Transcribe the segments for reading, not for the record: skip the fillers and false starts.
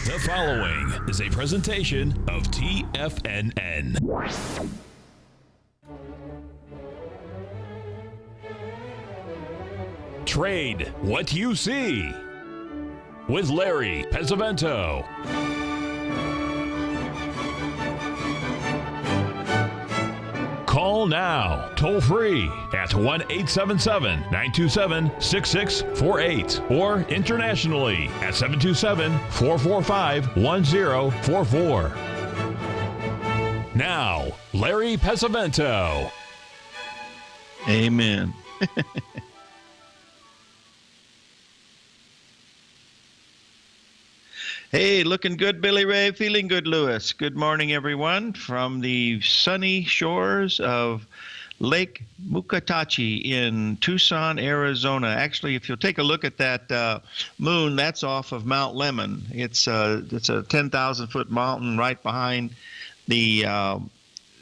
The following is a presentation of TFNN. Trade what you see with Larry Pesavento. Call now, toll free at 1-877-927-6648 or internationally at 727-445-1044. Now, Larry Pesavento. Amen. Hey, looking good, Billy Ray. Feeling good, Lewis. Good morning, everyone, from the sunny shores of Lake Mukatachi in Tucson, Arizona. Actually, if you'll take a look at that moon, that's off of Mount Lemmon. It's a 10,000-foot mountain right behind the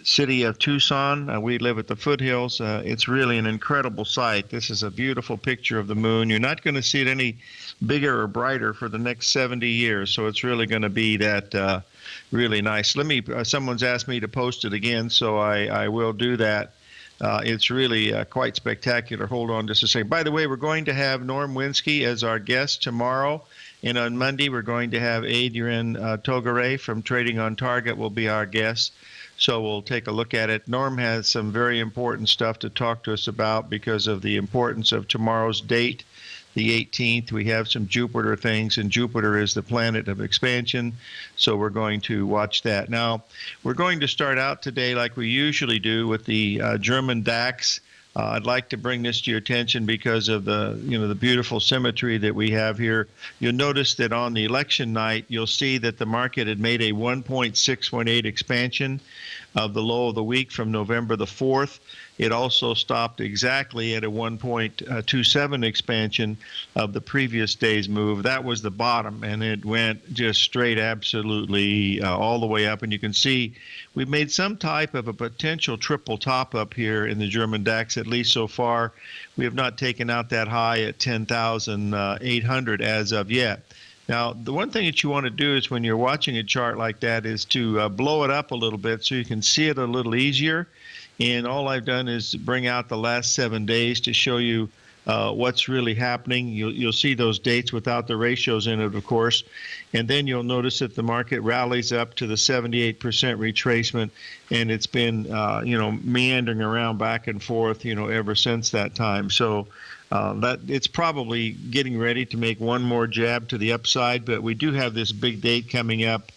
city of Tucson. We live at the foothills. It's really an incredible sight. This is a beautiful picture of the moon. You're not going to see it any bigger or brighter for the next 70 years, so it's really going to be that really nice. Someone's asked me to post it again, so I will do that. It's really quite spectacular. Hold on just a second. By the way, we're going to have Norm Winsky as our guest tomorrow, and on Monday we're going to have Adrian Togare from Trading on Target will be our guest. So we'll take a look at it. Norm has some very important stuff to talk to us about because of the importance of tomorrow's date, the 18th. We have some Jupiter things, and Jupiter is the planet of expansion, so we're going to watch that. Now, we're going to start out today like we usually do with the German DAX. I'd like to bring this to your attention because of the beautiful symmetry that we have here. You'll notice that on the election night, you'll see that the market had made a 1.618 expansion of the low of the week from November the 4th. It also stopped exactly at a 1.27 expansion of the previous day's move. That was the bottom, and it went just straight absolutely all the way up. And you can see we've made some type of a potential triple top up here in the German DAX, at least so far. We have not taken out that high at 10,800 as of yet. Now, the one thing that you want to do is when you're watching a chart like that is to blow it up a little bit so you can see it a little easier. And all I've done is bring out the last 7 days to show you what's really happening. You'll see those dates without the ratios in it, of course. And then you'll notice that the market rallies up to the 78% retracement, and it's been, meandering around back and forth, ever since that time. So that it's probably getting ready to make one more jab to the upside, but we do have this big date coming up.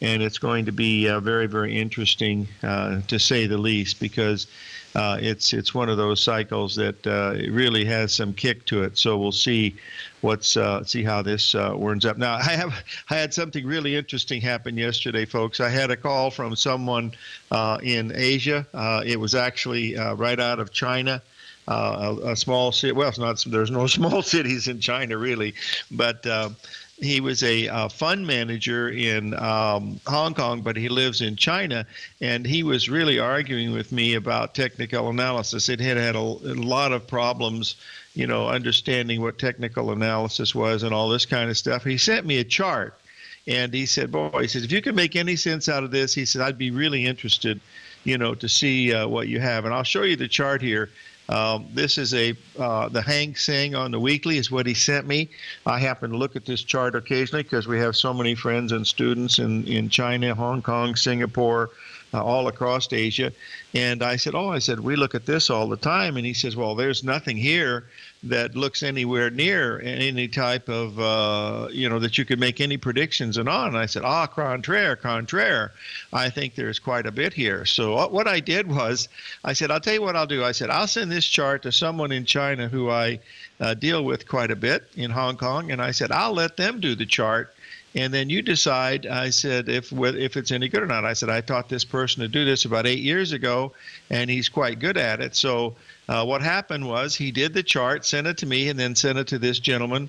And it's going to be very, very interesting, to say the least, because it's one of those cycles that it really has some kick to it. So we'll see see how this turns up. Now, I had something really interesting happen yesterday, folks. I had a call from someone in Asia. It was actually right out of China. A small city. Well, it's not. There's no small cities in China, really, but. He was a fund manager in Hong Kong, but he lives in China, and he was really arguing with me about technical analysis. It had a lot of problems, understanding what technical analysis was and all this kind of stuff. He sent me a chart, and he said, he says, if you can make any sense out of this, he said, I'd be really interested, to see what you have. And I'll show you the chart here. This is the Hang Seng on the weekly is what he sent me. I happen to look at this chart occasionally because we have so many friends and students in China, Hong Kong, Singapore, all across Asia. And I said, we look at this all the time. And he says, well, there's nothing here that looks anywhere near any type of, that you could make any predictions on. And I said, contraire. I think there's quite a bit here. So what I did was, I said, I'll tell you what I'll do. I said, I'll send this chart to someone in China who I deal with quite a bit in Hong Kong. And I said, I'll let them do the chart. And then you decide, I said, if it's any good or not. I said, I taught this person to do this about 8 years ago, and he's quite good at it. So What happened was he did the chart, sent it to me, and then sent it to this gentleman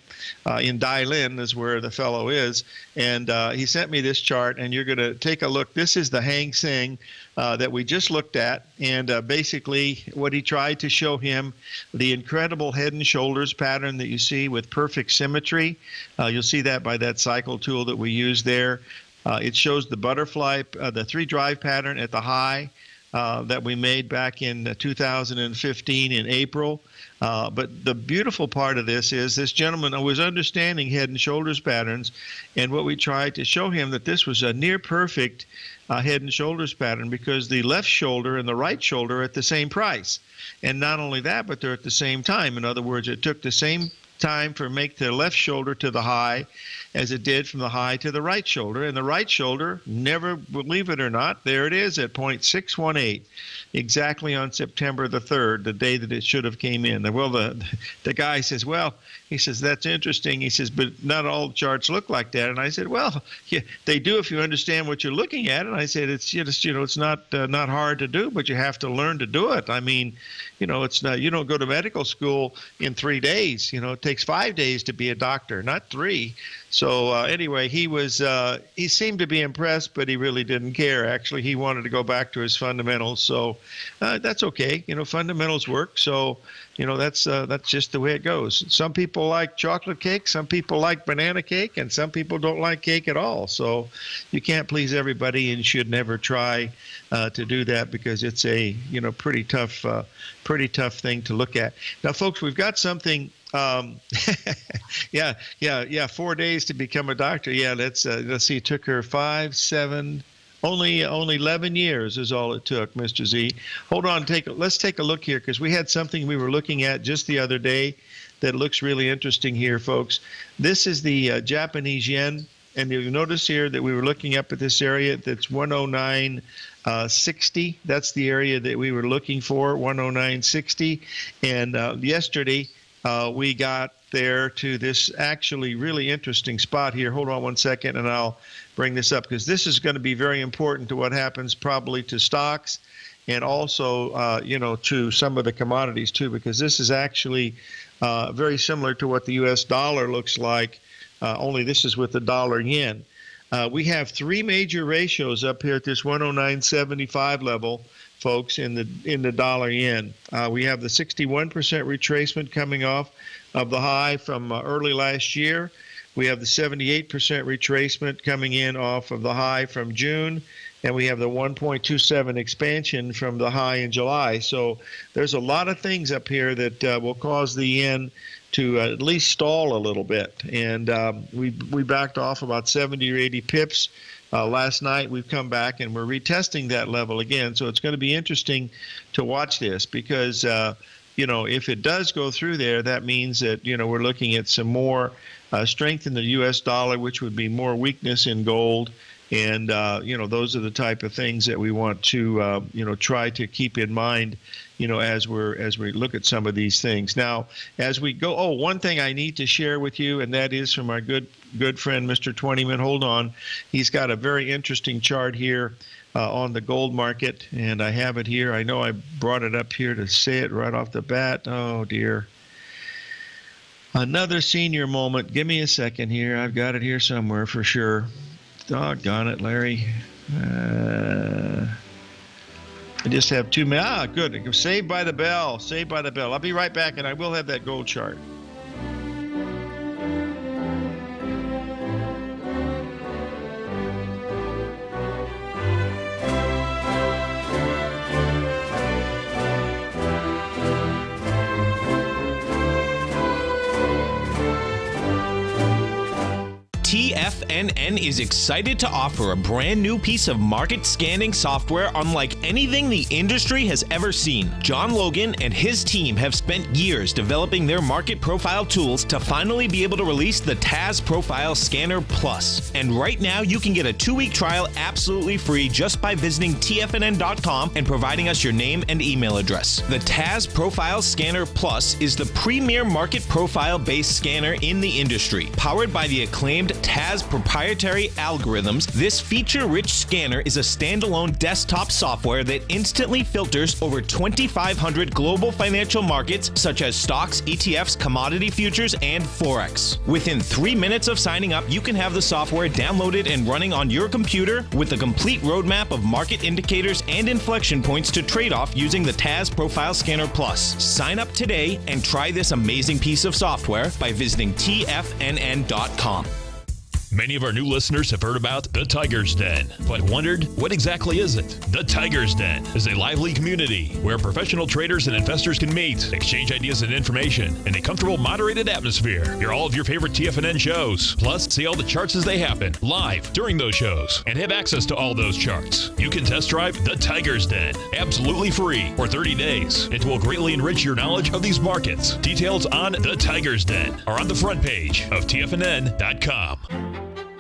in Dailin is where the fellow is. And he sent me this chart, and you're going to take a look. This is the Hang Seng that we just looked at. And basically what he tried to show him, the incredible head and shoulders pattern that you see with perfect symmetry. You'll see that by that cycle tool that we use there. It shows the butterfly, the 3-drive pattern at the high that we made back in 2015 in April. But the beautiful part of this is this gentleman was understanding head and shoulders patterns, and what we tried to show him that this was a near perfect head and shoulders pattern because the left shoulder and the right shoulder are at the same price. And not only that, but they're at the same time. In other words, it took the same time for make the left shoulder to the high as it did from the high to the right shoulder. And the right shoulder, never believe it or not, there it is at 0.618, exactly on September the 3rd, the day that it should have came in. Well, the guy says, well, he says, that's interesting. He says, but not all charts look like that. And I said, well, yeah, they do if you understand what you're looking at. And I said, it's just, it's not hard to do, but you have to learn to do it. I mean, it's not, you don't go to medical school in 3 days. It takes 5 days to be a doctor, not 3. So anyway, he seemed to be impressed, but he really didn't care. Actually, he wanted to go back to his fundamentals. So that's okay. Fundamentals work. So, that's just the way it goes. Some people like chocolate cake, some people like banana cake, and some people don't like cake at all. So you can't please everybody and should never try to do that because it's a, pretty tough thing to look at. Now, folks, we've got something. Yeah. 4 days to become a doctor. Yeah, let's see. It took her 5, 7, only 11 years is all it took, Mr. Z. Hold on, let's take a look here because we had something we were looking at just the other day that looks really interesting here, folks. This is the Japanese yen, and you'll notice here that we were looking up at this area that's 109.60. That's the area that we were looking for, 109.60. And yesterday, we got there to this actually really interesting spot here. Hold on one second, and I'll bring this up because this is going to be very important to what happens probably to stocks and also, to some of the commodities too, because this is actually very similar to what the U.S. dollar looks like, only this is with the dollar yen. We have 3 major ratios up here at this 109.75 level, folks, in the dollar yen. We have the 61% retracement coming off of the high from early last year. We have the 78% retracement coming in off of the high from June, and we have the 1.27 expansion from the high in July. So there's a lot of things up here that will cause the yen to at least stall a little bit. And we backed off about 70 or 80 pips. Last night we've come back and we're retesting that level again. So it's going to be interesting to watch this because, if it does go through there, that means that, we're looking at some more strength in the U.S. dollar, which would be more weakness in gold. And, those are the type of things that we want to, try to keep in mind, as we look at some of these things. Now, as we go, one thing I need to share with you, and that is from our good friend, Mr. Twentyman. Hold on. He's got a very interesting chart here on the gold market, and I have it here. I know I brought it up here to say it right off the bat. Oh, dear. Another senior moment. Give me a second here. I've got it here somewhere for sure. Doggone it, Larry. I just have 2 minutes. Good. Saved by the bell. Saved by the bell. I'll be right back, and I will have that gold chart. TFNN is excited to offer a brand new piece of market scanning software unlike anything the industry has ever seen. John Logan and his team have spent years developing their market profile tools to finally be able to release the TAS Profile Scanner Plus. And right now you can get a 2-week trial absolutely free just by visiting TFNN.com and providing us your name and email address. The TAS Profile Scanner Plus is the premier market profile based scanner in the industry, powered by the acclaimed TAS TAS proprietary algorithms, this feature-rich scanner is a standalone desktop software that instantly filters over 2,500 global financial markets such as stocks, ETFs, commodity futures, and Forex. Within 3 minutes of signing up, you can have the software downloaded and running on your computer with a complete roadmap of market indicators and inflection points to trade off using the TAS Profile Scanner Plus. Sign up today and try this amazing piece of software by visiting TFNN.com. Many of our new listeners have heard about the Tiger's Den, but wondered, what exactly is it? The Tiger's Den is a lively community where professional traders and investors can meet, exchange ideas and information in a comfortable, moderated atmosphere. Hear all of your favorite TFNN shows, plus see all the charts as they happen live during those shows, and have access to all those charts. You can test drive the Tiger's Den absolutely free for 30 days. It will greatly enrich your knowledge of these markets. Details on the Tiger's Den are on the front page of TFNN.com.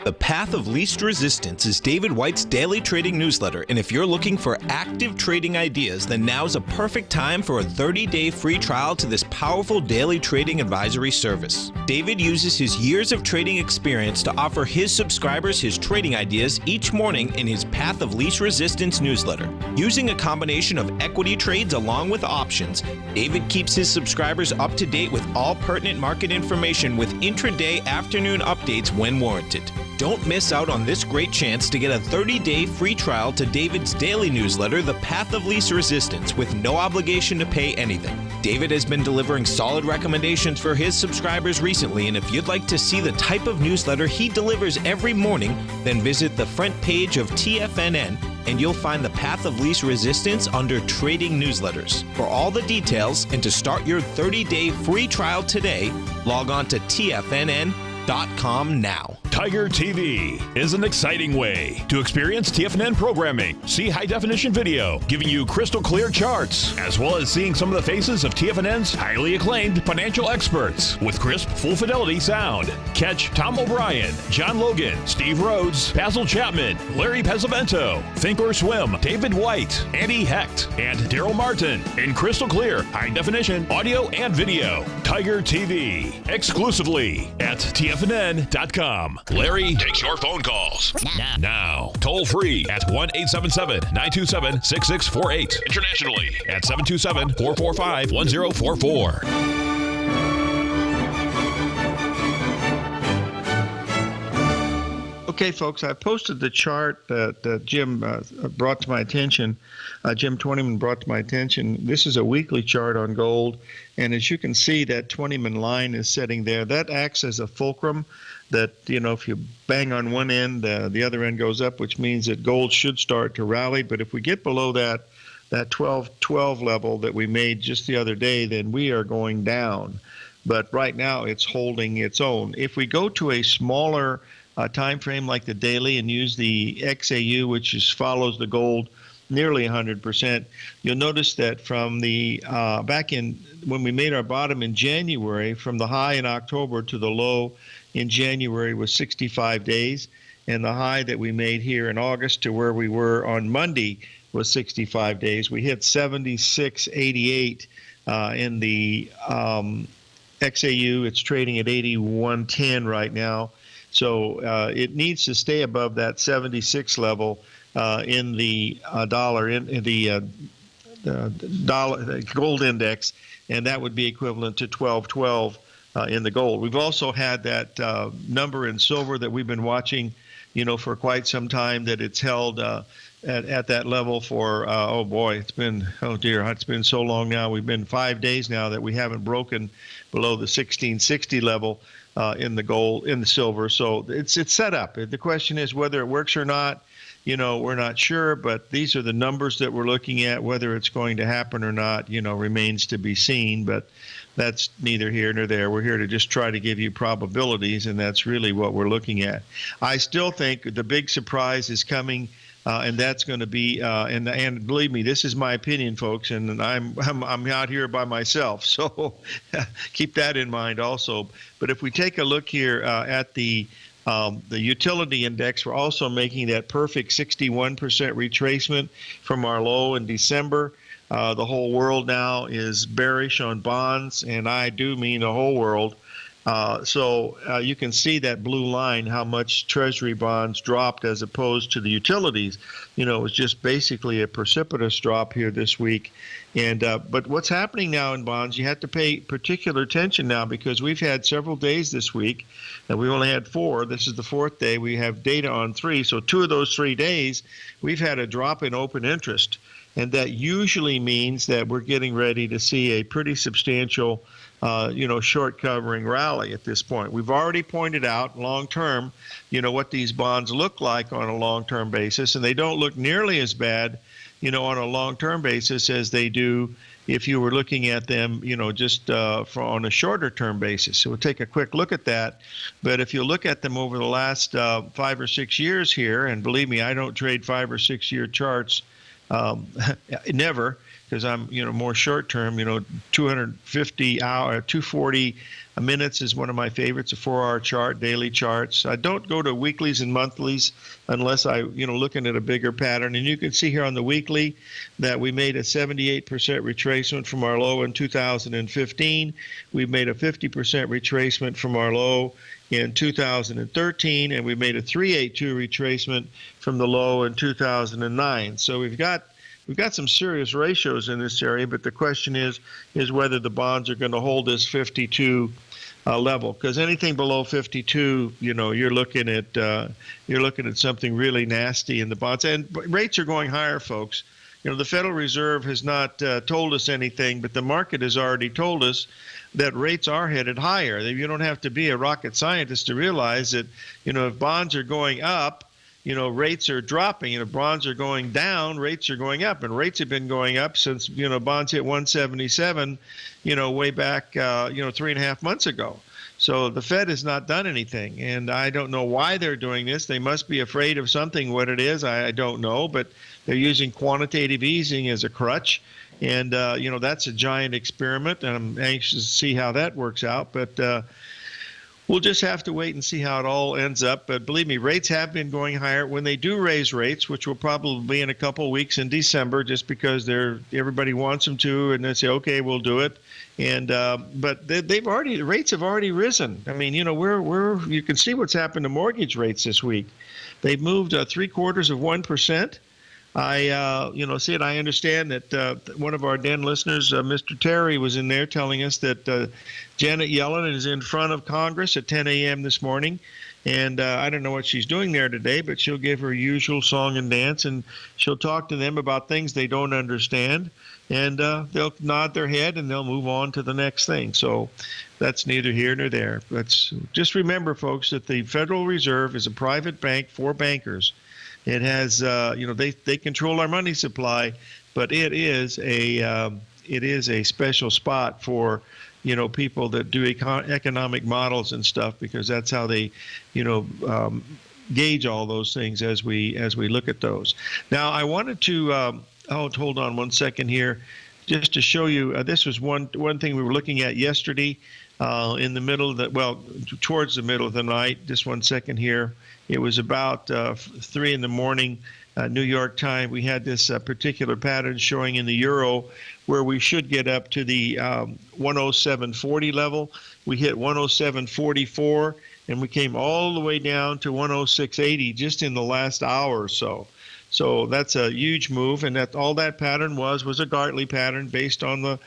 The Path of Least Resistance is David White's daily trading newsletter, and if you're looking for active trading ideas, then now's a perfect time for a 30-day free trial to this powerful daily trading advisory service. David uses his years of trading experience to offer his subscribers his trading ideas each morning in his Path of Least Resistance newsletter. Using a combination of equity trades along with options, David keeps his subscribers up to date with all pertinent market information with intraday afternoon updates when warranted. Don't miss out on this great chance to get a 30-day free trial to David's daily newsletter, The Path of Least Resistance, with no obligation to pay anything. David has been delivering solid recommendations for his subscribers recently, and if you'd like to see the type of newsletter he delivers every morning, then visit the front page of TFNN and you'll find the Path of Least Resistance under Trading Newsletters. For all the details and to start your 30-day free trial today, log on to TFNN.com now. Tiger TV is an exciting way to experience TFNN programming. See high-definition video giving you crystal clear charts, as well as seeing some of the faces of TFNN's highly acclaimed financial experts with crisp, full-fidelity sound. Catch Tom O'Brien, John Logan, Steve Rhodes, Basil Chapman, Larry Pesavento, Think or Swim, David White, Andy Hecht, and Daryl Martin in crystal clear, high-definition audio and video. Tiger TV, exclusively at TFNN.com. Larry takes your phone calls now. Toll free at 1-877-927-6648. Internationally at 727-445-1044. Okay, folks, I posted the chart that Jim brought to my attention. Jim Twentyman brought to my attention. This is a weekly chart on gold, and as you can see, that Twentyman line is sitting there. That acts as a fulcrum that, you know, if you bang on one end, the other end goes up, which means that gold should start to rally. But if we get below that 1212 level that we made just the other day, then we are going down. But right now, it's holding its own. If we go to a smaller time frame like the daily and use the XAU, which follows the gold nearly 100%, you'll notice that from the back in when we made our bottom in January, from the high in October to the low in January was 65 days, and the high that we made here in August to where we were on Monday was 65 days. We hit 76.88 in the XAU. It's trading at 81.10 right now. So it needs to stay above that 76 level in the dollar, in the gold index, and that would be equivalent to 1212 in the gold. We've also had that number in silver that we've been watching, you know, for quite some time, that it's held at that level for, oh boy, it's been so long now. We've been 5 days now that we haven't broken below the 1660 level in the gold, in the silver. So it's set up. The question is whether it works or not. You know, we're not sure, but these are the numbers that we're looking at. Whether it's going to happen or not, you know, remains to be seen. But that's neither here nor there. We're here to just try to give you probabilities, and that's really what we're looking at. I still think the big surprise is coming, and that's going to be, and believe me, this is my opinion, folks, and I'm out here by myself, so keep that in mind also. But if we take a look here at the utility index, we're also making that perfect 61% retracement from our low in December. The whole world now is bearish on bonds, and I do mean the whole world. So you can see that blue line, how much Treasury bonds dropped as opposed to the utilities. It was just basically a precipitous drop here this week. And but what's happening now in bonds, you have to pay particular attention now, because we've had several days this week, and we only had 4. This is the 4th day. We have data on 3. So 2 of those 3 days, we've had a drop in open interest. And that usually means that we're getting ready to see a pretty substantial short covering rally at this point. We've already pointed out long term, what these bonds look like on a long term basis, and they don't look nearly as bad, on a long term basis as they do if you were looking at them, just on a shorter term basis. So we'll take a quick look at that. But if you look at them over the last 5 or 6 years here, and believe me, I don't trade 5 or 6 year charts, never, because I'm more short term. 240 minutes is one of my favorites, a 4-hour chart, daily charts. I don't go to weeklies and monthlies unless I looking at a bigger pattern. And you can see here on the weekly that we made a 78% retracement from our low in 2015. We've made a 50% retracement from our low in 2013, and we made a 382 retracement from the low in 2009. So we've got some serious ratios in this area, but the question is whether the bonds are going to hold this 52 level, because anything below 52, you're looking at something really nasty in the bonds, and rates are going higher, folks. The Federal Reserve has not told us anything, but the market has already told us that rates are headed higher. You don't have to be a rocket scientist to realize that, if bonds are going up, rates are dropping. If bonds are going down, rates are going up. And rates have been going up since, bonds hit 177, way back, 3.5 months ago. So the Fed has not done anything. And I don't know why they're doing this. They must be afraid of something. What it is, I don't know. But they're using quantitative easing as a crutch. And, that's a giant experiment. And I'm anxious to see how that works out. But we'll just have to wait and see how it all ends up. But believe me, rates have been going higher. When they do raise rates, which will probably be in a couple of weeks in December, just because everybody wants them to, and they say, okay, we'll do it. And but the rates have already risen. I mean, you can see what's happened to mortgage rates this week. They've moved 0.75%. I understand that one of our den listeners, Mr. Terry, was in there telling us that Janet Yellen is in front of Congress at 10 a.m. this morning. And I don't know what she's doing there today, but she'll give her usual song and dance, and she'll talk to them about things they don't understand. And they'll nod their head and they'll move on to the next thing. So that's neither here nor there. Just remember, folks, that the Federal Reserve is a private bank for bankers. It has, they control our money supply, but it is a special spot for, people that do economic models and stuff, because that's how they, gauge all those things as we look at those. Now, I wanted to, hold on one second here, just to show you. This was one thing we were looking at yesterday, in the middle of towards the middle of the night. Just one second here. It was about 3 in the morning, New York time. We had this particular pattern showing in the euro where we should get up to the 107.40 level. We hit 107.44, and we came all the way down to 106.80 just in the last hour or so. So that's a huge move, and all that pattern was a Gartley pattern based on the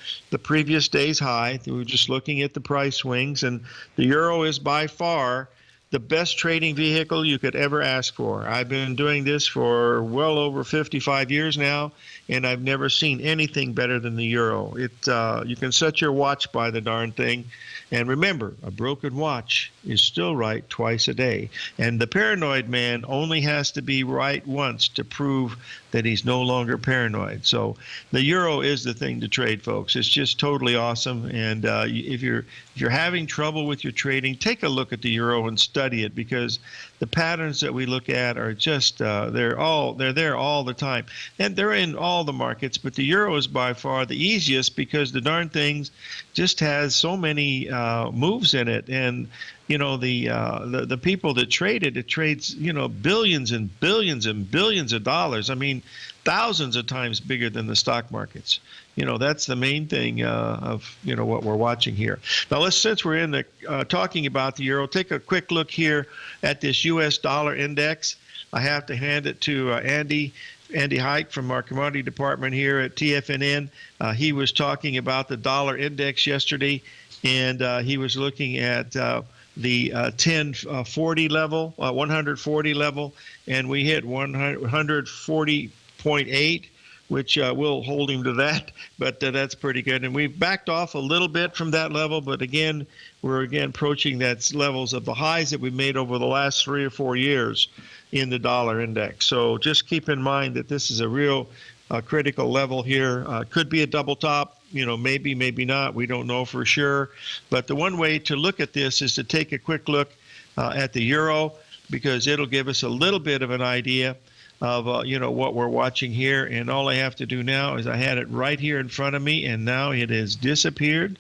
previous day's high. We were just looking at the price swings, and the euro is by far the best trading vehicle you could ever ask for. I've been doing this for well over 55 years now, and I've never seen anything better than the euro. You can set your watch by the darn thing. And remember, a broken watch is still right twice a day. And the paranoid man only has to be right once to prove that he's no longer paranoid. So the euro is the thing to trade, folks. It's just totally awesome. And if you're having trouble with your trading, take a look at the euro and study it, because the patterns that we look at are just they're there all the time, and they're in all the markets. But the euro is by far the easiest because the darn things just has so many moves in it, and the people that trade it trades billions and billions and billions of dollars. I mean, thousands of times bigger than the stock markets. That's the main thing of what we're watching here. Now, since we're in the talking about the euro, take a quick look here at this U.S. dollar index. I have to hand it to Andy Hike from our commodity department here at TFNN. He was talking about the dollar index yesterday, and he was looking at the 140 level, 140 level, and we hit 140.8. which we'll hold him to that, but that's pretty good. And we've backed off a little bit from that level, but again, we're approaching that levels of the highs that we made over the last 3 or 4 years in the dollar index. So just keep in mind that this is a real critical level here. Could be a double top, maybe, maybe not. We don't know for sure. But the one way to look at this is to take a quick look at the euro, because it'll give us a little bit of an idea of what we're watching here. And all I have to do now is I had it right here in front of me, and now it has disappeared.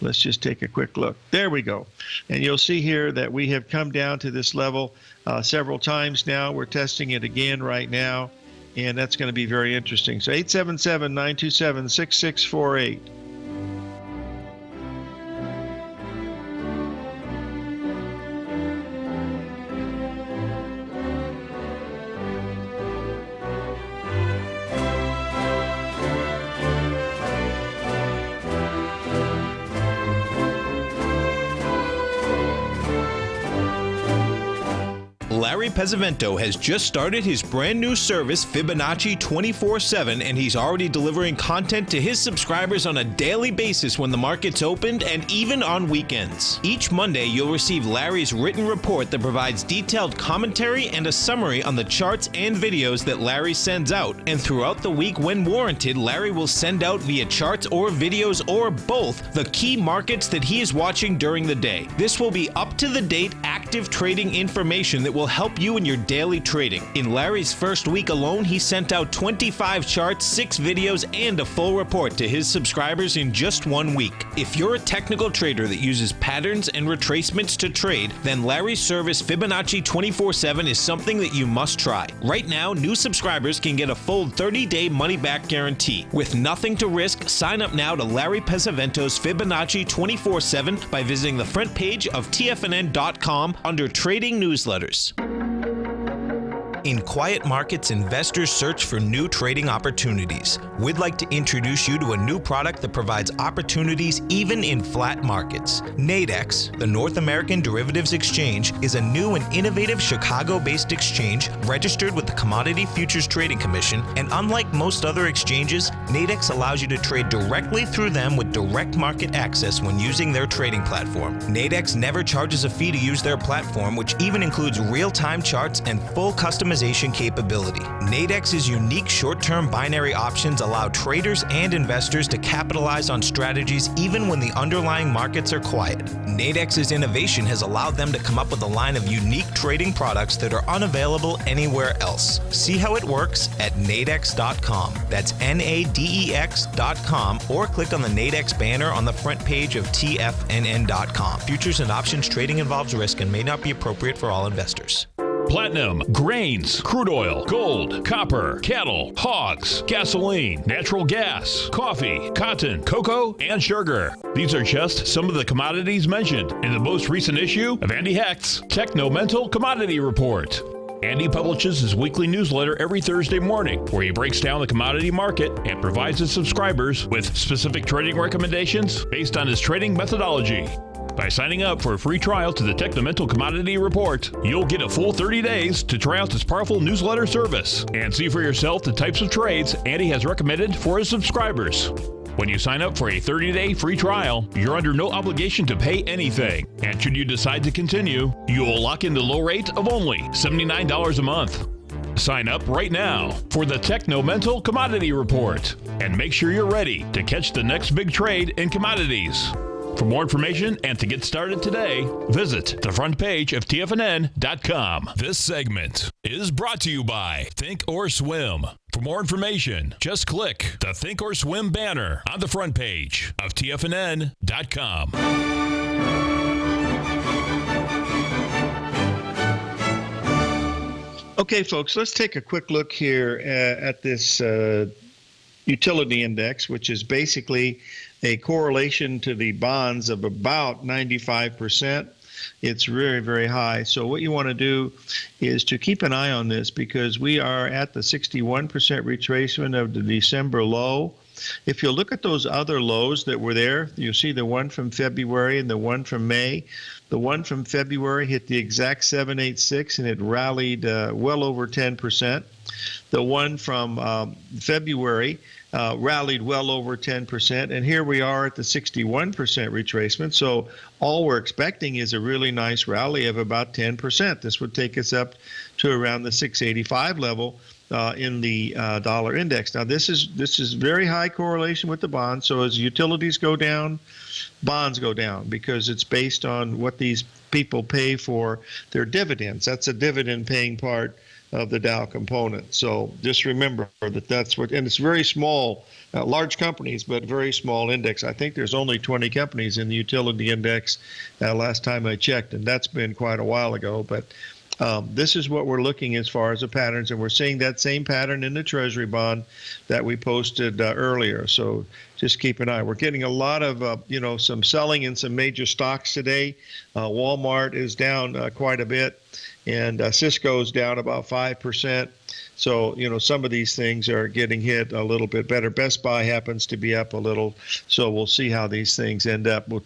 Let's just take a quick look. There we go. And you'll see here that we have come down to this level several times now. We're testing it again right now, and that's going to be very interesting. So 877-927-6648. Larry Pesavento has just started his brand new service, Fibonacci 24/7, and he's already delivering content to his subscribers on a daily basis when the market's opened and even on weekends. Each Monday, you'll receive Larry's written report that provides detailed commentary and a summary on the charts and videos that Larry sends out. And throughout the week, when warranted, Larry will send out via charts or videos or both the key markets that he is watching during the day. This will be up-to-the-date, active trading information that will help you in your daily trading. In Larry's first week alone, he sent out 25 charts, 6 videos, and a full report to his subscribers in just 1 week. If you're a technical trader that uses patterns and retracements to trade, then Larry's service Fibonacci 24/7 is something that you must try. Right now, new subscribers can get a full 30-day money-back guarantee. With nothing to risk, sign up now to Larry Pesavento's Fibonacci 24/7 by visiting the front page of TFNN.com under Trading Newsletters. In quiet markets, investors search for new trading opportunities. We'd like to introduce you to a new product that provides opportunities even in flat markets. Nadex, the North American Derivatives Exchange, is a new and innovative Chicago-based exchange registered with the Commodity Futures Trading Commission, and unlike most other exchanges, Nadex allows you to trade directly through them with direct market access when using their trading platform. Nadex never charges a fee to use their platform, which even includes real-time charts and full customization capability. Nadex's unique short-term binary options allow traders and investors to capitalize on strategies even when the underlying markets are quiet. Nadex's innovation has allowed them to come up with a line of unique trading products that are unavailable anywhere else. See how it works at nadex.com. That's NADEX.com, or click on the Nadex banner on the front page of TFNN.com. Futures and options trading involves risk and may not be appropriate for all investors. Platinum, grains, crude oil, gold, copper, cattle, hogs, gasoline, natural gas, coffee, cotton, cocoa, and sugar. These are just some of the commodities mentioned in the most recent issue of Andy Hecht's Techno-Mental Commodity Report. Andy publishes his weekly newsletter every Thursday morning, where he breaks down the commodity market and provides his subscribers with specific trading recommendations based on his trading methodology. By signing up for a free trial to the Techno-Mental Commodity Report, you'll get a full 30 days to try out this powerful newsletter service and see for yourself the types of trades Andy has recommended for his subscribers. When you sign up for a 30-day free trial, you're under no obligation to pay anything. And should you decide to continue, you will lock in the low rate of only $79 a month. Sign up right now for the Techno-Mental Commodity Report and make sure you're ready to catch the next big trade in commodities. For more information and to get started today, visit the front page of TFNN.com. This segment is brought to you by Think or Swim. For more information, just click the Think or Swim banner on the front page of TFNN.com. Okay, folks, let's take a quick look here at this utility index, which is basically a correlation to the bonds of about 95%. It's very, very high. So what you want to do is to keep an eye on this, because we are at the 61% retracement of the December low. If you look at those other lows that were there, you see the one from February and the one from May. The one from February hit the exact 786 and it rallied well over 10%. The one from February rallied well over 10%. And here we are at the 61% retracement. So all we're expecting is a really nice rally of about 10%. This would take us up to around the 685 level in the dollar index. Now, this is very high correlation with the bonds. So as utilities go down, bonds go down, because it's based on what these people pay for their dividends. That's a dividend paying part of the Dow component. So just remember that that's what, and it's very small, large companies, but very small index. I think there's only 20 companies in the utility index last time I checked, and that's been quite a while ago. But this is what we're looking as far as the patterns, and we're seeing that same pattern in the Treasury bond that we posted earlier. So just keep an eye. We're getting a lot of, some selling in some major stocks today. Walmart is down quite a bit, and Cisco's down about 5%. So, some of these things are getting hit a little bit better. Best Buy happens to be up a little, so we'll see how these things end up. We'll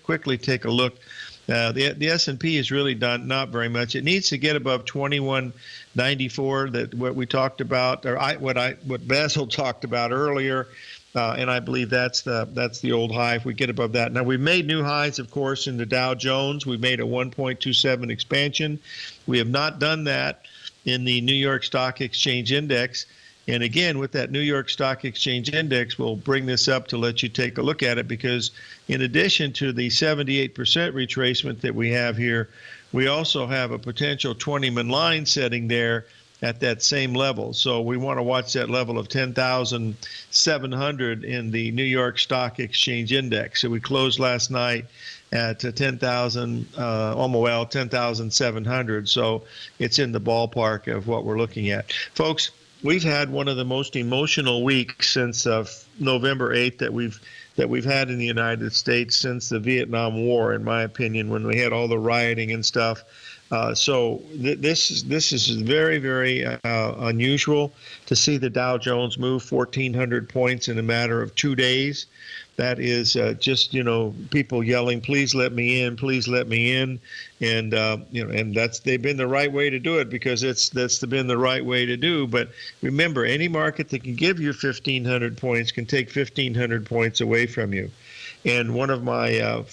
quickly take a look. The S&P has really done not very much. It needs to get above 2194. That what we talked about, or what Basil talked about earlier, and I believe that's the old high. If we get above that, now we made new highs, of course, in the Dow Jones. We made a 1.27 expansion. We have not done that in the New York Stock Exchange Index. And again, with that New York Stock Exchange Index, we'll bring this up to let you take a look at it, because in addition to the 78% retracement that we have here, we also have a potential 20-man line setting there at that same level. So we want to watch that level of 10,700 in the New York Stock Exchange Index. So we closed last night at 10,700. So it's in the ballpark of what we're looking at. Folks, we've had one of the most emotional weeks since November 8th that we've had in the United States since the Vietnam War, in my opinion, when we had all the rioting and stuff. So this is very, very unusual to see the Dow Jones move 1,400 points in a matter of 2 days. That is just, people yelling, "Please let me in, please let me in," and and they've been the right way to do it, because that's been the right way to do. But remember, any market that can give you 1,500 points can take 1,500 points away from you. And one of my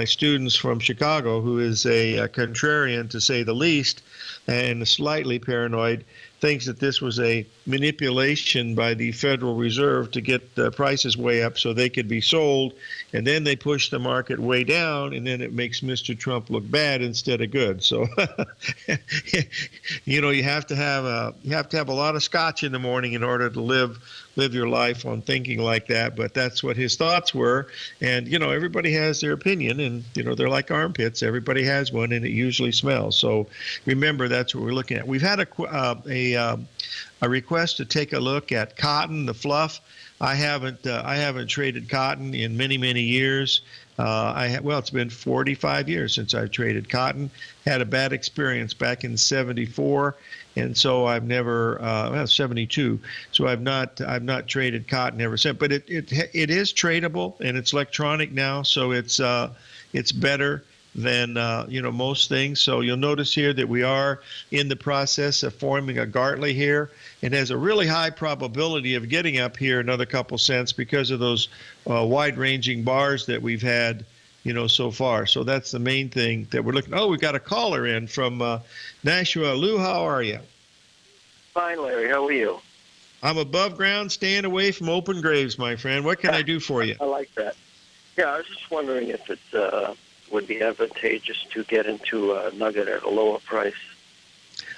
students from Chicago, who is a contrarian to say the least, and slightly paranoid, thinks that this was a manipulation by the Federal Reserve to get the prices way up so they could be sold, and then they push the market way down, and then it makes Mr. Trump look bad instead of good. So, you have to have a lot of scotch in the morning in order to live your life on thinking like that. But that's what his thoughts were, and everybody has their opinion, and they're like armpits. Everybody has one, and it usually smells. So remember, that's what we're looking at. We've had a request to take a look at cotton, the fluff. I haven't traded cotton in many, many years. It's been 45 years since I've traded cotton. Had a bad experience back in '74, and so I've never 72. So I've not traded cotton ever since. But it is tradable, and it's electronic now, so it's better than most things. So you'll notice here that we are in the process of forming a Gartley here. It has a really high probability of getting up here another couple cents because of those wide-ranging bars that we've had so far. So that's the main thing that we're looking. Oh, we got a caller in from Nashua. Lou, how are you? Fine, Larry. How are you? I'm above ground, staying away from open graves, my friend. What can I do for you? I like that. Yeah, I was just wondering if it would be advantageous to get into a nugget at a lower price.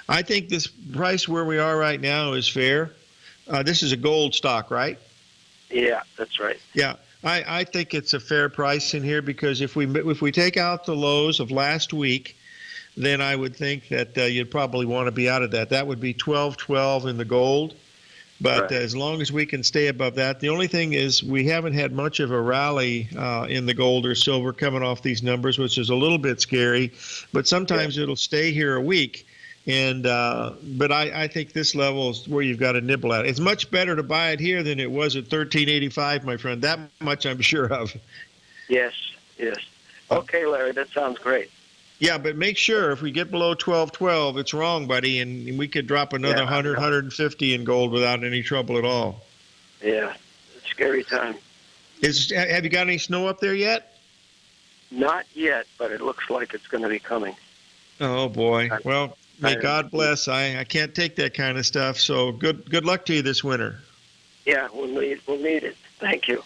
I think this price where we are right now is fair. This is a gold stock, right? Yeah, that's right. Yeah, I think it's a fair price in here because if we take out the lows of last week, then I would think that you'd probably want to be out of that. That would be 12.12 in the gold. But Right. as long as we can stay above that, the only thing is we haven't had much of a rally in the gold or silver coming off these numbers, which is a little bit scary. But sometimes it'll stay here a week. And but I think this level is where you've got to nibble at. It's much better to buy it here than it was at 13.85, my friend. That much I'm sure of. Yes. Okay, Larry, that sounds great. Yeah, but make sure if we get below 12.12, it's wrong, buddy, and we could drop another 100, 150 in gold without any trouble at all. Yeah, it's a scary time. Have you got any snow up there yet? Not yet, but it looks like it's going to be coming. Oh boy. Well, may God bless. I can't take that kind of stuff. So good luck to you this winter. Yeah, we'll need it. Thank you.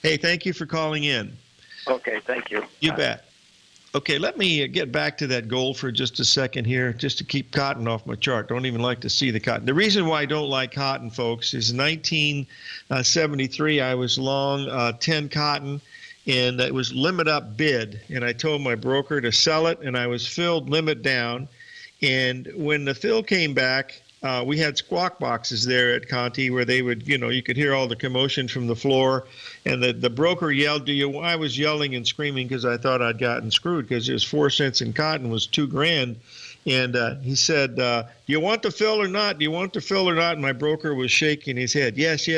Hey, thank you for calling in. Okay, thank you. You Bye. bet. Okay, let me get back to that gold for just a second here, just to keep cotton off my chart. Don't even like to see the cotton. The reason why I don't like cotton, folks, is 1973, I was long 10 cotton, and it was limit up bid. And I told my broker to sell it, and I was filled limit down. And when the fill came back, we had squawk boxes there at Conti where they would, you could hear all the commotion from the floor. And the broker yelled, I was yelling and screaming because I thought I'd gotten screwed because it was 4 cents in cotton was $2,000. And he said, do you want the fill or not? Do you want the fill or not? And my broker was shaking his head. Yes.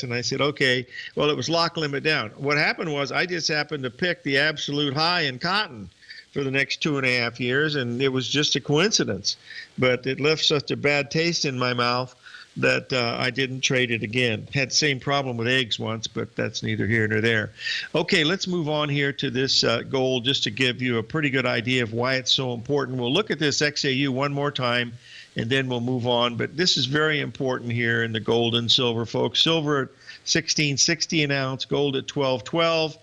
And I said, okay. Well, it was lock limit down. What happened was I just happened to pick the absolute high in cotton for the next 2.5 years, and it was just a coincidence. But it left such a bad taste in my mouth that I didn't trade it again. Had the same problem with eggs once, but that's neither here nor there. Okay, let's move on here to this gold just to give you a pretty good idea of why it's so important. We'll look at this XAU one more time, and then we'll move on. But this is very important here in the gold and silver, folks. Silver at $16.60 an ounce, gold at $12.12.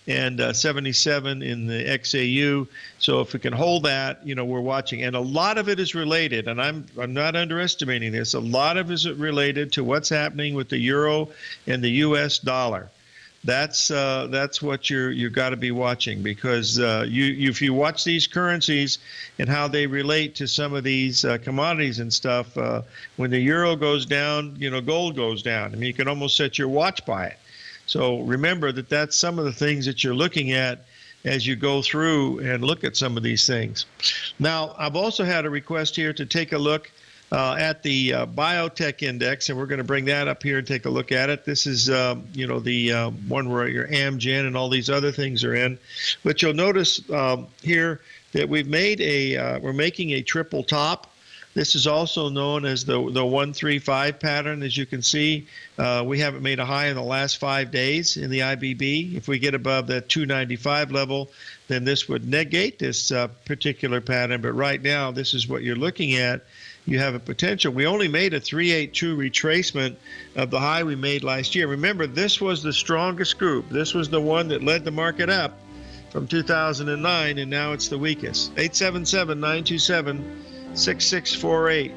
And 77 in the XAU. So if we can hold that, we're watching. And a lot of it is related, and I'm not underestimating this. A lot of it is related to what's happening with the euro and the U.S. dollar. That's what you've got to be watching because if you watch these currencies and how they relate to some of these commodities and stuff, when the euro goes down, gold goes down. I mean, you can almost set your watch by it. So remember that that's some of the things that you're looking at as you go through and look at some of these things. Now, I've also had a request here to take a look at the biotech index, and we're going to bring that up here and take a look at it. This is, the one where your Amgen and all these other things are in. But you'll notice here that we're making a triple top. This is also known as the 135 pattern. As you can see, we haven't made a high in the last 5 days in the IBB. If we get above that 295 level, then this would negate this particular pattern. But right now, this is what you're looking at. You have a potential. We only made a 382 retracement of the high we made last year. Remember, this was the strongest group. This was the one that led the market up from 2009, and now it's the weakest. 877-927-6648.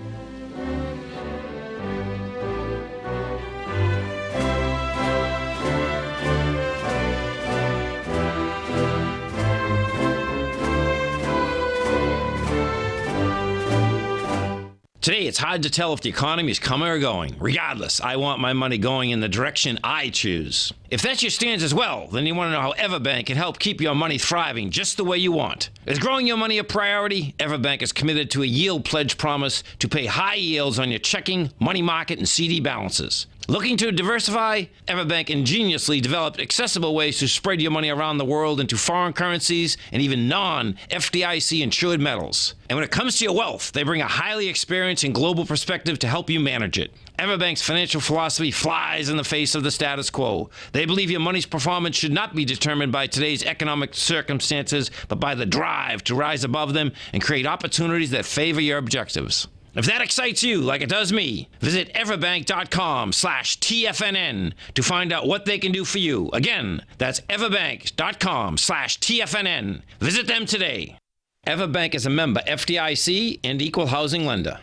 Today, it's hard to tell if the economy is coming or going. Regardless, I want my money going in the direction I choose. If that's your stance as well, then you want to know how Everbank can help keep your money thriving just the way you want. Is growing your money a priority? Everbank is committed to a yield pledge promise to pay high yields on your checking, money market, and CD balances. Looking to diversify? Everbank ingeniously developed accessible ways to spread your money around the world into foreign currencies and even non-FDIC insured metals. And when it comes to your wealth, they bring a highly experienced and global perspective to help you manage it. Everbank's financial philosophy flies in the face of the status quo. They believe your money's performance should not be determined by today's economic circumstances, but by the drive to rise above them and create opportunities that favor your objectives. If that excites you like it does me, visit everbank.com/TFNN to find out what they can do for you. Again, that's everbank.com/TFNN. Visit them today. Everbank is a member FDIC and equal housing lender.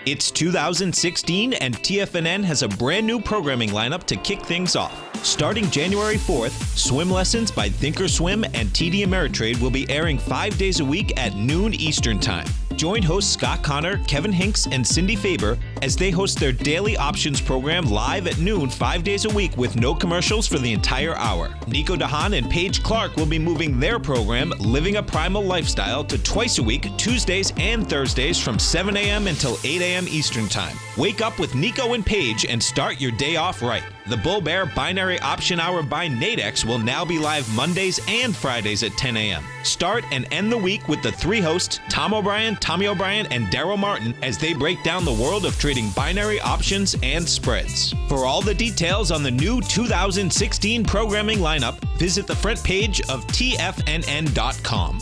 It's 2016 and TFNN has a brand new programming lineup to kick things off. Starting January 4th, Swim Lessons by Thinkorswim and TD Ameritrade will be airing 5 days a week at noon Eastern Time. Join hosts Scott Connor, Kevin Hinks, and Cindy Faber as they host their daily options program live at noon 5 days a week with no commercials for the entire hour. Nico DeHaan and Paige Clark will be moving their program, Living a Primal Lifestyle, to twice a week, Tuesdays and Thursdays from 7 a.m. until 8 a.m. Eastern Time. Wake up with Nico and Paige and start your day off right. The Bull Bear Binary Option Hour by Nadex will now be live Mondays and Fridays at 10 a.m. Start and end the week with the three hosts, Tom O'Brien, Tommy O'Brien, and Daryl Martin, as they break down the world of trading binary options and spreads. For all the details on the new 2016 programming lineup, visit the front page of TFNN.com.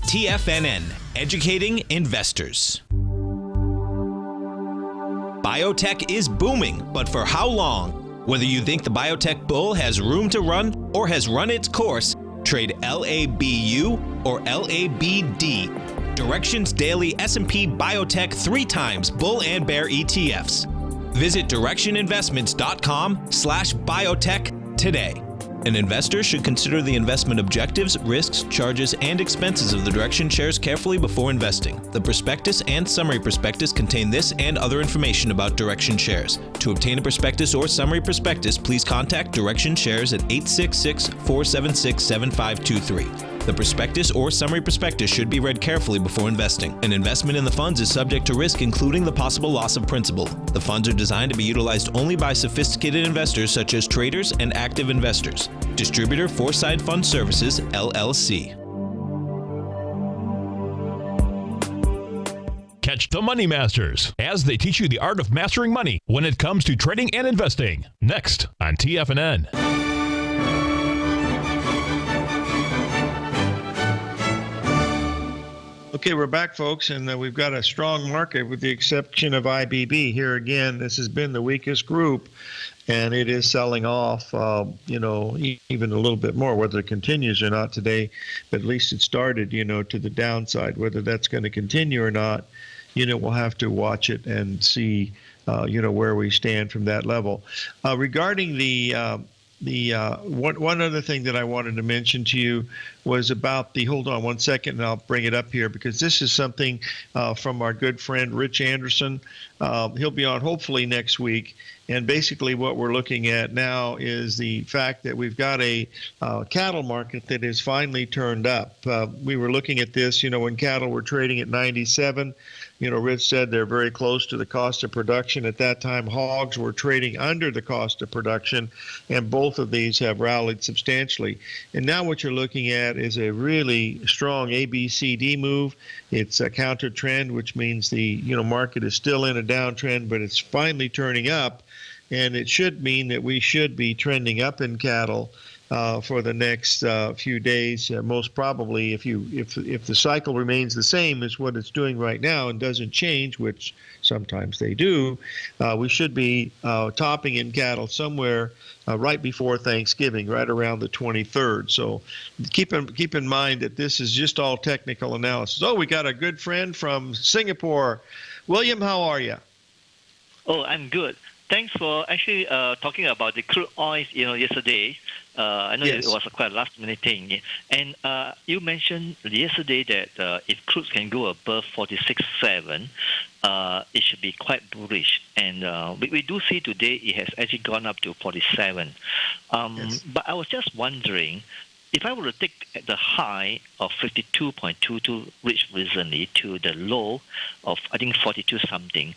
TFNN, educating investors. Biotech is booming, but for how long? Whether you think the biotech bull has room to run or has run its course, trade LABU or LABD. Direction's daily S&P Biotech 3 times bull and bear ETFs. Visit directioninvestments.com/biotech today. An investor should consider the investment objectives, risks, charges, and expenses of the Direction shares carefully before investing. The prospectus and summary prospectus contain this and other information about Direction shares. To obtain a prospectus or summary prospectus, please contact Direction shares at 866-476-7523. The prospectus or summary prospectus should be read carefully before investing. An investment in the funds is subject to risk, including the possible loss of principal. The funds are designed to be utilized only by sophisticated investors such as traders and active investors. Distributor Foreside Fund Services, LLC. Catch the Money Masters as they teach you the art of mastering money when it comes to trading and investing. Next on TFNN. Okay, we're back, folks, and we've got a strong market with the exception of IBB. Here again, this has been the weakest group, and it is selling off, even a little bit more. Whether it continues or not today, but at least it started, to the downside. Whether that's going to continue or not, we'll have to watch it and see, where we stand from that level. Regarding one other thing that I wanted to mention to you was about hold on one second and I'll bring it up here because this is something from our good friend Rich Anderson. He'll be on hopefully next week. And basically what we're looking at now is the fact that we've got a cattle market that is finally turned up. We were looking at this, when cattle were trading at 97. Rich said they're very close to the cost of production. At that time, hogs were trading under the cost of production, and both of these have rallied substantially. And now what you're looking at is a really strong ABCD move. It's a counter trend, which means the market is still in a downtrend, but it's finally turning up. And it should mean that we should be trending up in cattle for the next few days. Most probably, if the cycle remains the same as what it's doing right now and doesn't change, which sometimes they do, we should be topping in cattle somewhere right before Thanksgiving, right around the 23rd. So keep in mind that this is just all technical analysis. Oh, we got a good friend from Singapore. William, how are you? Oh, I'm good. Thanks for actually talking about the crude oil, yesterday. I know Yes. It was quite a last-minute thing. And you mentioned yesterday that if crude can go above 46.7, it should be quite bullish. And we do see today it has actually gone up to 47. Yes. But I was just wondering, if I were to take the high of 52.22 reached recently to the low of, I think, 42-something,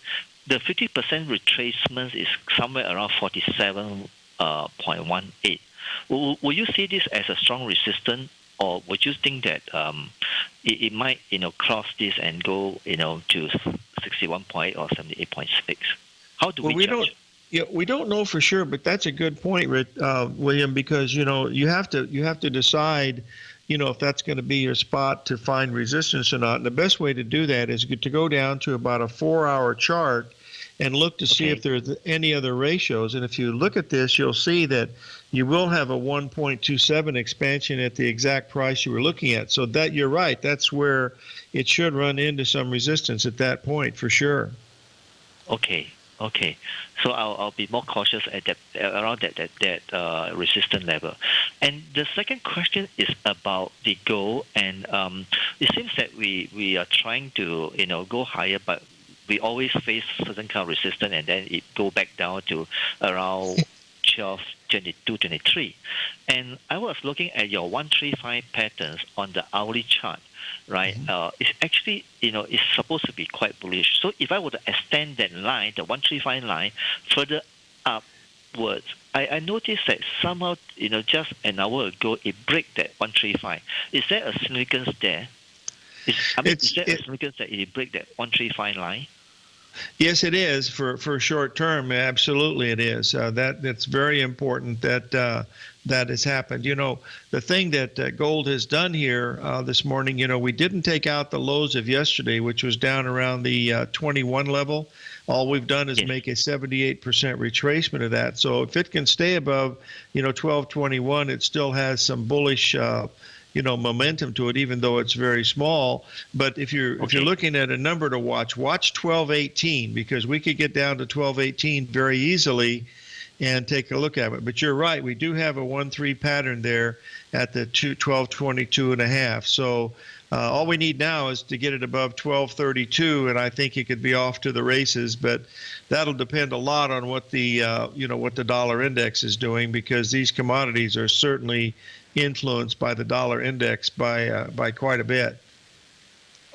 the 50% retracement is somewhere around 47.18. Will you see this as a strong resistance, or would you think that it might, cross this and go, to 61.8 or 78.6? How do we judge? We don't know for sure, but that's a good point, William, because you have to decide, if that's going to be your spot to find resistance or not. And the best way to do that is to go down to about a 4-hour chart and look to see if there's any other ratios. And if you look at this, you'll see that you will have a 1.27 expansion at the exact price you were looking at. So that you're right. That's where it should run into some resistance at that point for sure. Okay. So I'll be more cautious at that around that resistance level. And the second question is about the gold, and it seems that we are trying to go higher, but we always face certain kind of resistance, and then it go back down to around 12, 22, 23. And I was looking at your 135 patterns on the hourly chart, right? It's actually, it's supposed to be quite bullish. So if I were to extend that line, the 135 line, further upwards, I noticed that somehow, just an hour ago, it break that 135. Is there a significance there? Is there a significance that it break that 135 line? Yes, it is for short term. Absolutely, it is. That's very important that has happened. The thing that gold has done here this morning, we didn't take out the lows of yesterday, which was down around the 21 level. All we've done is make a 78% retracement of that. So if it can stay above, 1221, it still has some bullish momentum to it, even though it's very small. But if you're looking at a number to watch 1218, because we could get down to 1218 very easily and take a look at it. But you're right, we do have a 1-3 pattern there at the 1222.5. So all we need now is to get it above 1232, and I think it could be off to the races. But that'll depend a lot on what the what the dollar index is doing, because these commodities are certainly influenced by the dollar index by quite a bit.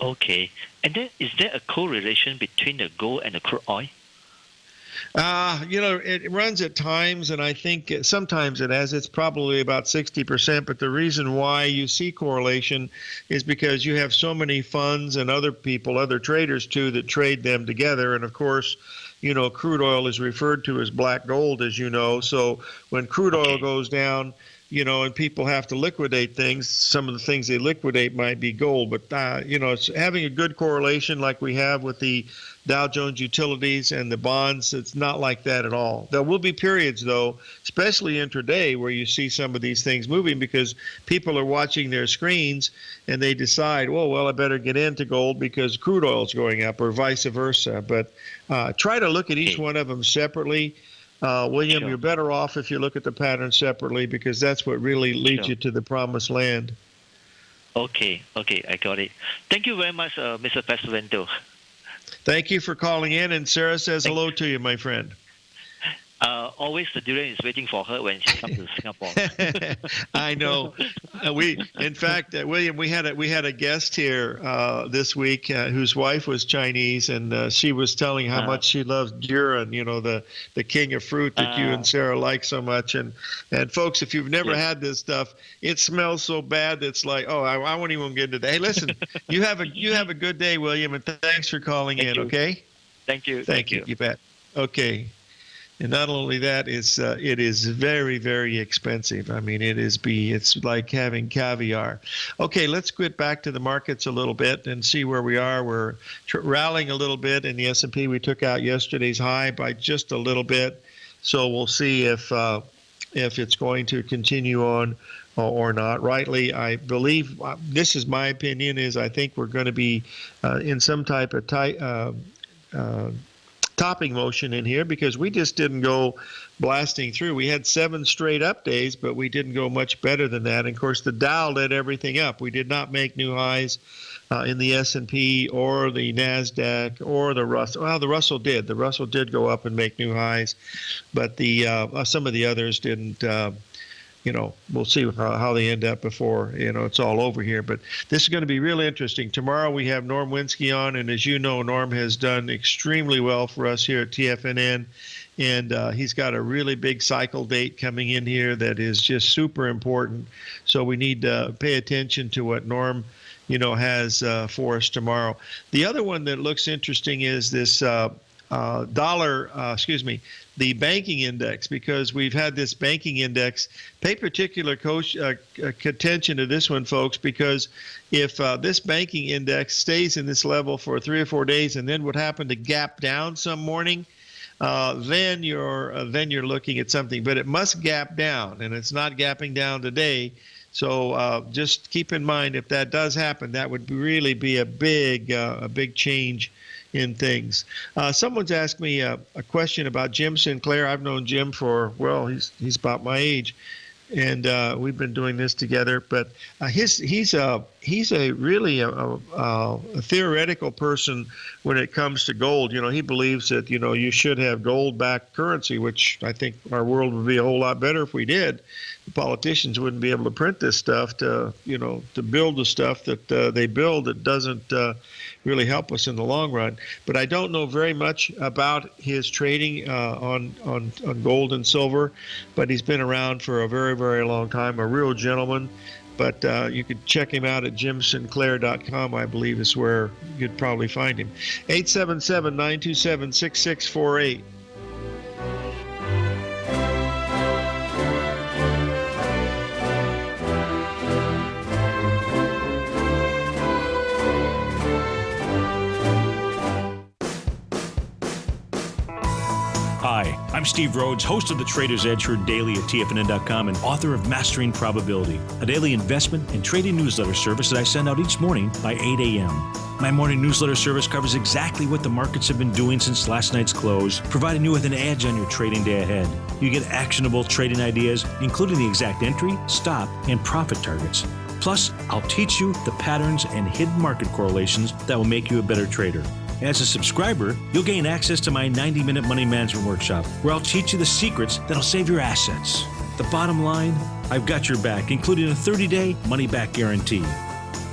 Okay. And then is there a correlation between the gold and the crude oil? It runs at times, and I think sometimes it has. It's probably about 60%, but the reason why you see correlation is because you have so many funds and other people, other traders too, that trade them together. And of course, crude oil is referred to as black gold, as you know. So when crude oil goes down, and people have to liquidate things, some of the things they liquidate might be gold. But, it's having a good correlation like we have with the Dow Jones Utilities and the bonds. It's not like that at all. There will be periods, though, especially intraday, where you see some of these things moving because people are watching their screens and they decide, well, I better get into gold because crude oil is going up, or vice versa. But try to look at each one of them separately. William, you're better off if you look at the pattern separately, because that's what really leads you to the promised land. Okay, I got it. Thank you very much, Mr. Pesavento. Thank you for calling in, and Sarah says hello to you, my friend. Always the durian is waiting for her when she comes to Singapore. I know. In fact, William, we had a guest here this week whose wife was Chinese, and she was telling how much she loves durian. The king of fruit that you and Sarah like so much. And folks, if you've never had this stuff, it smells so bad that it's like, I won't even get into that. Hey, listen, you have a good day, William, and thanks for calling in. You. Okay. Thank you. Thank you. You bet. Okay. And not only that, it is very, very expensive. I mean, it's like having caviar. Okay, let's get back to the markets a little bit and see where we are. We're rallying a little bit in the S&P. We took out yesterday's high by just a little bit, so we'll see if it's going to continue on or not. Rightly, I believe this is my opinion. I think we're going to be in some type of topping motion in here, because we just didn't go blasting through. We had 7 straight up days, but we didn't go much better than that. And of course, the Dow led everything up. We did not make new highs in the S&P or the NASDAQ or the Russell. Well, the Russell did. The Russell did go up and make new highs, but the some of the others didn't. We'll see how they end up before, it's all over here. But this is going to be really interesting. Tomorrow we have Norm Winsky on, and as you know, Norm has done extremely well for us here at TFNN, and he's got a really big cycle date coming in here that is just super important. So we need to pay attention to what Norm, has for us tomorrow. The other one that looks interesting is this the banking index, because we've had this banking index. Pay particular attention to this one, folks, because if this banking index stays in this level for 3 or 4 days and then would happen to gap down some morning, then you're looking at something. But it must gap down, and it's not gapping down today. So just keep in mind, if that does happen, that would really be a big change in things. Someone's asked me a question about Jim Sinclair. I've known Jim for, well, he's about my age, and we've been doing this together. But he's a really a theoretical person when it comes to gold. He believes that you should have gold-backed currency, which I think our world would be a whole lot better if we did. The politicians wouldn't be able to print this stuff to build the stuff that they build that doesn't really help us in the long run. But I don't know very much about his trading on gold and silver, but he's been around for a very, very long time, a real gentleman. But you could check him out at jimsinclair.com, I believe is where you'd probably find him. 877-927-6648. Hi, I'm Steve Rhodes, host of the Trader's Edge heard daily at TFNN.com and author of Mastering Probability, a daily investment and trading newsletter service that I send out each morning by 8 a.m. My morning newsletter service covers exactly what the markets have been doing since last night's close, providing you with an edge on your trading day ahead. You get actionable trading ideas, including the exact entry, stop, and profit targets. Plus, I'll teach you the patterns and hidden market correlations that will make you a better trader. As a subscriber, you'll gain access to my 90-minute money management workshop, where I'll teach you the secrets that'll save your assets. The bottom line, I've got your back, including a 30-day money-back guarantee.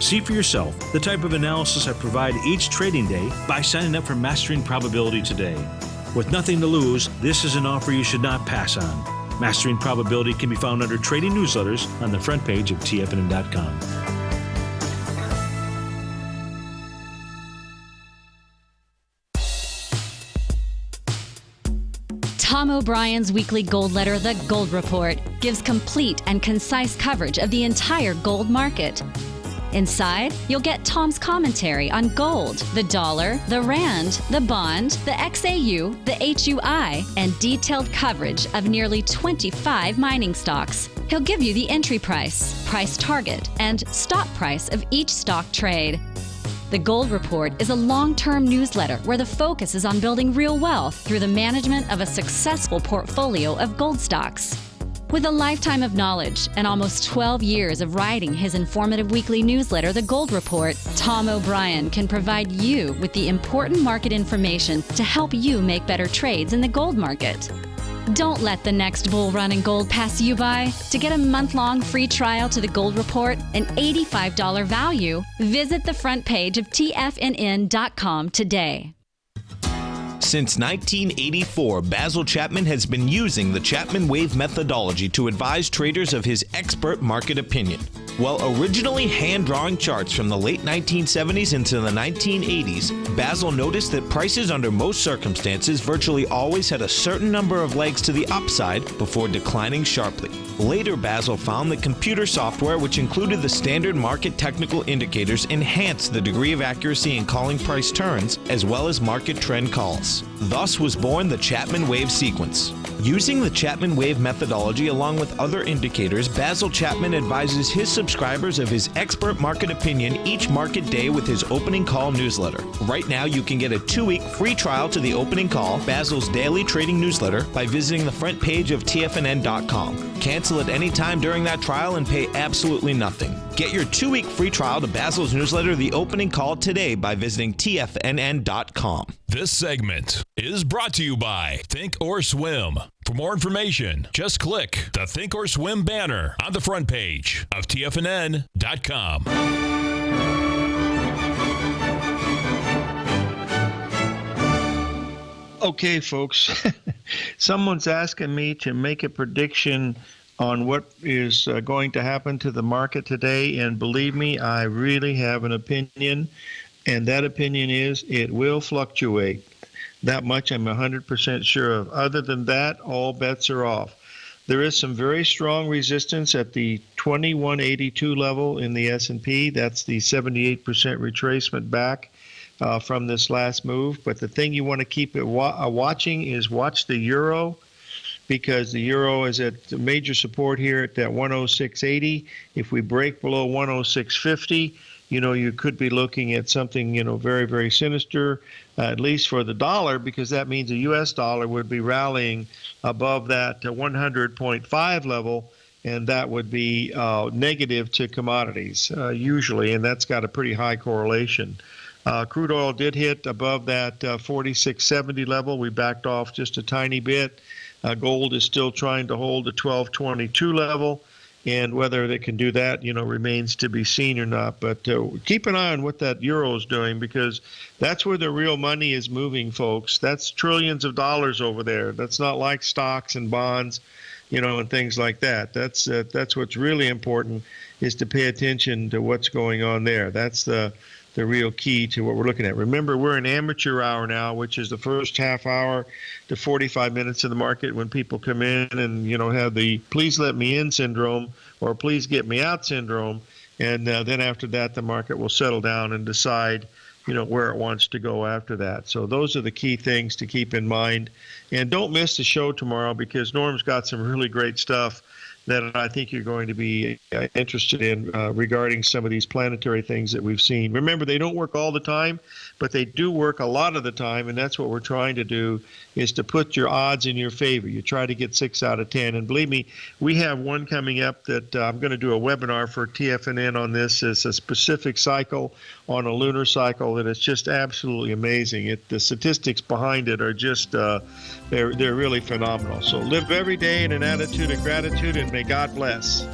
See for yourself the type of analysis I provide each trading day by signing up for Mastering Probability today. With nothing to lose, this is an offer you should not pass on. Mastering Probability can be found under Trading Newsletters on the front page of TFNN.com. Tom O'Brien's weekly gold letter, The Gold Report, gives complete and concise coverage of the entire gold market. Inside, you'll get Tom's commentary on gold, the dollar, the rand, the bond, the XAU, the HUI, and detailed coverage of nearly 25 mining stocks. He'll give you the entry price, price target, and stop price of each stock trade. The Gold Report is a long-term newsletter where the focus is on building real wealth through the management of a successful portfolio of gold stocks. With a lifetime of knowledge and almost 12 years of writing his informative weekly newsletter, The Gold Report, Tom O'Brien can provide you with the important market information to help you make better trades in the gold market. Don't let the next bull run in gold pass you by. To get a month-long free trial to The Gold Report, an $85 value, visit the front page of TFNN.com today. Since 1984, Basil Chapman has been using the Chapman Wave methodology to advise traders of his expert market opinion. While originally hand-drawing charts from the late 1970s into the 1980s, Basil noticed that prices under most circumstances virtually always had a certain number of legs to the upside before declining sharply. Later, Basil found that computer software, which included the standard market technical indicators, enhanced the degree of accuracy in calling price turns as well as market trend calls. Thus was born the Chapman Wave sequence. Using the Chapman Wave methodology along with other indicators, Basil Chapman advises his subscribers of his expert market opinion each market day with his opening call newsletter. Right now, you can get a 2-week free trial to the opening call, Basil's daily trading newsletter, by visiting the front page of TFNN.com. Cancel at any time during that trial and pay absolutely nothing. Get your 2-week free trial to Basil's newsletter, The Opening Call, today by visiting TFNN.com. This segment is brought to you by Think or Swim. For more information, just click the Think or Swim banner on the front page of TFNN.com. Okay, folks. Someone's asking me to make a prediction on what is going to happen to the market today, and believe me, I really have an opinion, and that opinion is it will fluctuate. That much I'm 100% sure of. Other than that, all bets are off. There is some very strong resistance at the 2182 level in the S&P. That's the 78% retracement back from this last move. But the thing you want to keep watching is watch the euro, because the euro is at major support here at that 106.80. If we break below 106.50, you could be looking at something, very, very sinister, at least for the dollar, because that means the U.S. dollar would be rallying above that 100.5 level, and that would be negative to commodities usually, and that's got a pretty high correlation. Crude oil did hit above that 46.70 level. We backed off just a tiny bit. Gold is still trying to hold the 1222 level. And whether they can do that, remains to be seen or not. But keep an eye on what that euro is doing, because that's where the real money is moving, folks. That's trillions of dollars over there. That's not like stocks and bonds, and things like that. That's what's really important, is to pay attention to what's going on there. That's the real key to what we're looking at. Remember, we're in amateur hour now, which is the first half hour to 45 minutes of the market when people come in and, have the please let me in syndrome or please get me out syndrome. And then after that, the market will settle down and decide, where it wants to go after that. So those are the key things to keep in mind. And don't miss the show tomorrow, because Norm's got some really great stuff that I think you're going to be interested in regarding some of these planetary things that we've seen. Remember, they don't work all the time, but they do work a lot of the time, and that's what we're trying to do, is to put your odds in your favor. You try to get 6 out of 10, and believe me, we have one coming up that I'm going to do a webinar for TFNN on this. It's a specific cycle on a lunar cycle that is just absolutely amazing. The statistics behind it are just, they're really phenomenal. So live every day in an attitude of gratitude, and may God bless.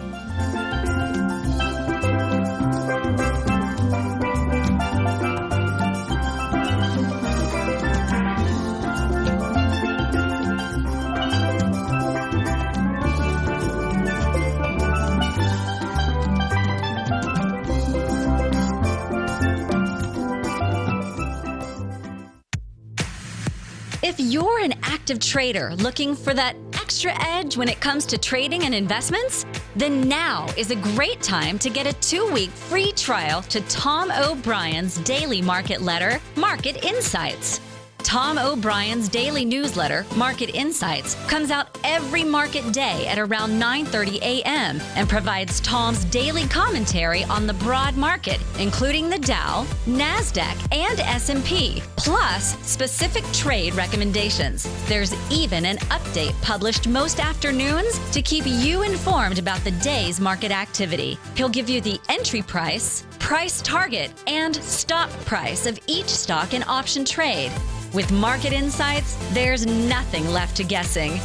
If you're an active trader looking for that extra edge when it comes to trading and investments, then now is a great time to get a 2-week free trial to Tom O'Brien's daily market letter, Market Insights. Tom O'Brien's daily newsletter, Market Insights, comes out every market day at around 9:30 a.m. and provides Tom's daily commentary on the broad market, including the Dow, NASDAQ, and S&P, plus specific trade recommendations. There's even an update published most afternoons to keep you informed about the day's market activity. He'll give you the entry price, price target, and stop price of each stock and option trade. With Market Insights, there's nothing left to guessing.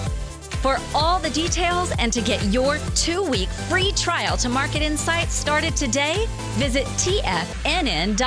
For all the details and to get your 2-week free trial to Market Insights started today, visit TFNN.com.